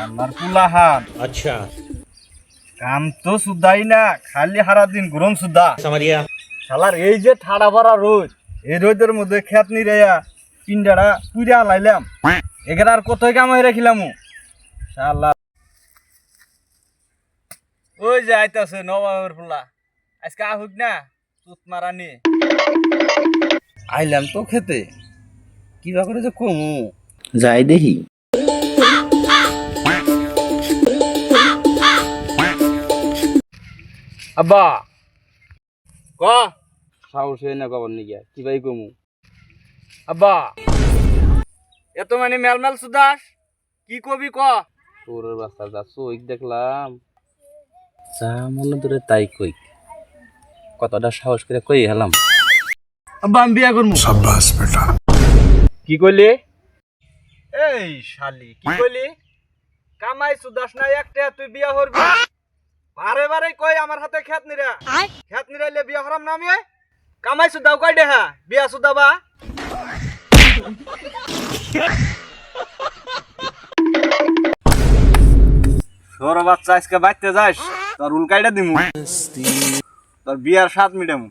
আমার কুলাহান अच्छा কাম তো সুদাই না, খালি সারা দিন গরম সুদা। समझ गया। শালার এই যে ঠাড়া ভরা রোদ, এই রোদের মধ্যে খেত নিরাইয়া পিন্ডাটা পুরা লাইলাম, এখানে আর কোথায় কামাই রাখিলাম। শালা ওই যে আইতাছে নবাবের ফুলা, আজকে আহুক না তুত মারানি। আইলাম তো খেতে, কিবা করে যে কমু যাই দেখি। আব্বা ক সাহস হয় না কবার নিয়ে কি ভাই কমু। আব্বা এত মানে মেলমেল সুদাস কি কবি ক। তোর বাচ্চা যা চোখ দেখলাম, যা মনে ধরে তাই কই, কতটা সাহস করে কই হেলাম। আব্বা আমি বিয়া করবো। शाबाश बेटा। কি কইলি? এই শালি কি কইলি? কামাই সুদাস না একটা তুই বিয়া করবি? বারে বারে কই আমার হাতে খেত নিরাইলে বিয়া হরাম না আমি। কামাই সুদাও কই দেহা বিয়া সুদাবা। তোর বাচ্চা আজকে বাইতে যাস, তোর উল্কাইটা দিমু, তোর বিয়ার স্বাদ মিটামু।